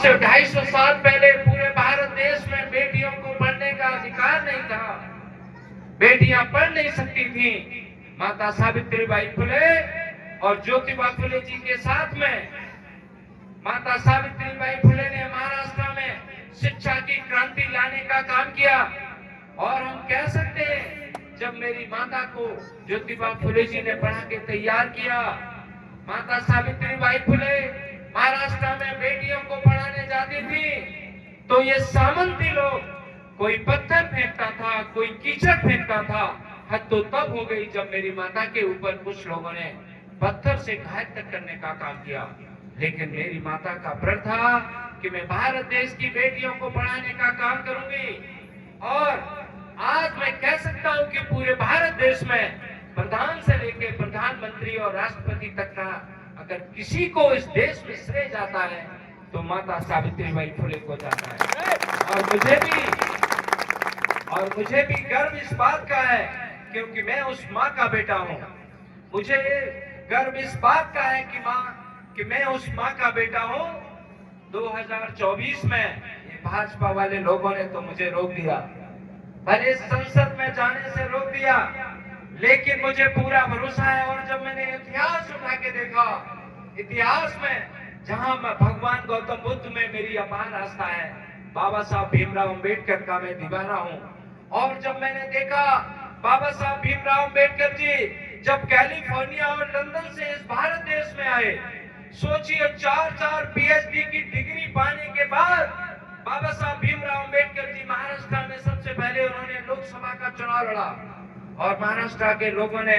से 250 साल पहले पूरे भारत देश में बेटियों को पढ़ने का अधिकार नहीं था, बेटियां पढ़ नहीं सकती थी। माता सावित्रीबाई फुले और ज्योतिबा फुले जी के साथ में माता सावित्रीबाई फुले ने महाराष्ट्र में शिक्षा की क्रांति लाने का काम किया। और हम कह सकते हैं जब मेरी माता को ज्योतिबा फुले जी ने पढ़ा के तैयार किया, माता सावित्रीबाई फुले महाराष्ट्र में बेटियों को पढ़ाने जाती थी तो ये सामंती लोग, कोई पत्थर फेंकता था, कोई कीचड़ फेंकता था। हद तो तब हो गई जब मेरी माता के ऊपर कुछ लोगों ने पत्थर से घायल तक करने का काम किया। लेकिन मेरी माता का प्रण था कि मैं भारत देश की बेटियों को पढ़ाने का काम करूंगी। और आज मैं कह सकता हूं कि पूरे भारत देश में प्रधान से लेकर प्रधानमंत्री और राष्ट्रपति तक का अगर किसी को इस देश में श्रेय जाता है तो माता सावित्रीबाई फुले को जाता है। और मुझे भी गर्व इस बात का है क्योंकि मैं उस माँ का बेटा हूँ। मुझे गर्व इस बात का है कि मैं उस माँ का बेटा हूँ। 2024 में ये भाजपा वाले लोगों ने तो मुझे रोक दिया, भले संसद में जाने से रोक दिया, लेकिन मुझे पूरा भरोसा है। और जब मैंने इतिहास उठा के देखा, इतिहास में जहां मैं भगवान गौतम बुद्ध में मेरी अपार आस्था है, बाबा साहब भीमराव अंबेडकर का मैं दीवाना हूं। और जब मैंने देखा बाबा साहब भीमराव अंबेडकर जी जब कैलिफोर्निया और लंदन से इस भारत देश में आए, सोचिए 4 पीएचडी की डिग्री पाने के बाद बाबा साहब भीमराव अंबेडकर जी महाराष्ट्र में सबसे पहले उन्होंने लोकसभा का चुनाव लड़ा और महाराष्ट्र के लोगों ने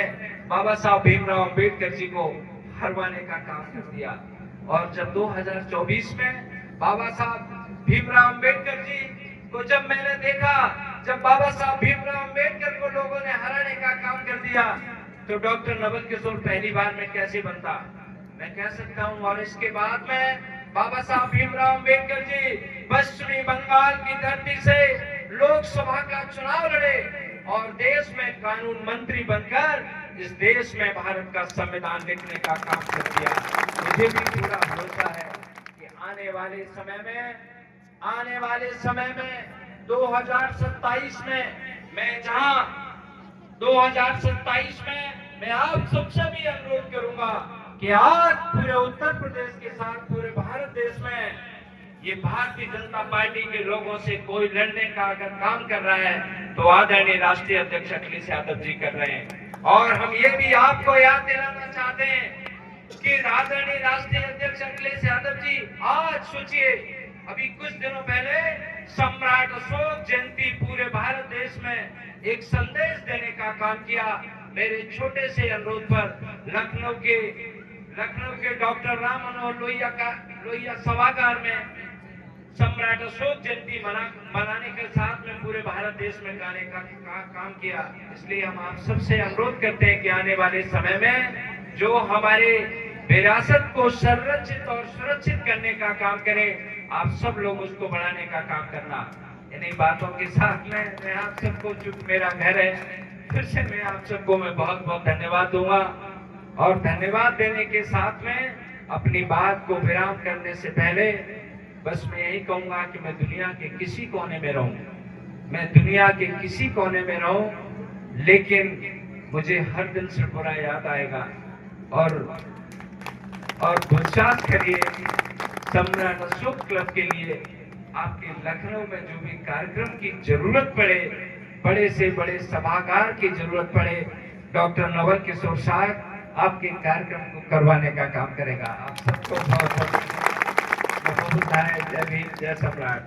बाबा साहब भीमराव अंबेडकर जी को हरवाने का काम कर दिया। और जब 2024 में बाबा साहब भीमराव अंबेडकर जी को जब मैंने देखा, जब बाबा साहब भीमराव अंबेडकर को लोगों ने हराने का काम कर दिया, तो डॉक्टर नवल किशोर पहली बार में कैसे बनता, मैं कह सकता हूँ। और इसके बाद में बाबा साहब भीमराव अंबेडकर जी पश्चिमी बंगाल की धरती से लोकसभा का चुनाव लड़े और देश में कानून मंत्री बनकर इस देश में भारत का संविधान लिखने का काम कर दिया। मुझे भी पूरा भरोसा है कि आने वाले समय में 2027 में मैं आप सबसे भी अनुरोध करूंगा कि आज पूरे उत्तर प्रदेश के साथ पूरे भारत देश में ये भारतीय जनता पार्टी के लोगों से कोई लड़ने का अगर काम कर रहा है तो आदरणीय राष्ट्रीय अध्यक्ष अखिलेश यादव जी कर रहे हैं। और हम ये भी आपको याद दिलाना चाहते हैं कि आदरणीय राष्ट्रीय अध्यक्ष अखिलेश यादव जी, आज सोचिए अभी कुछ दिनों पहले सम्राट अशोक जयंती पूरे भारत देश में एक संदेश देने का काम किया। मेरे छोटे से अनुरोध पर लखनऊ के डॉक्टर राम मनोहर लोहिया सभागार में सम्राट अशोक जयंती मनाने के साथ में पूरे भारत देश में गाने का काम किया। इसलिए हम आप सबसे अनुरोध करते हैं कि आने वाले समय में जो हमारे विरासत को संरक्षित और सुरक्षित करने का काम करें, आप सब लोग उसको बढ़ाने का काम करना। इन्हीं बातों के साथ में मैं आप सबको, चूंकि मेरा घर है, फिर से मैं आप सबको मैं बहुत बहुत धन्यवाद दूंगा। और धन्यवाद देने के साथ में अपनी बात को विराम करने से पहले बस मैं यही कहूंगा कि मैं दुनिया के किसी कोने में रहूं, लेकिन मुझे हर दिन से बुरा याद आएगा। और विश्वास करिए, सम्राट अशोक क्लब के लिए आपके लखनऊ में जो भी कार्यक्रम की जरूरत पड़े, बड़े से बड़े सभागार की जरूरत पड़े, डॉक्टर नवल किशोर साहब आपके कार्यक्रम को करवाने का काम करेगा। आप सबको बहुत बहुत जय भीम, जय सम्राट।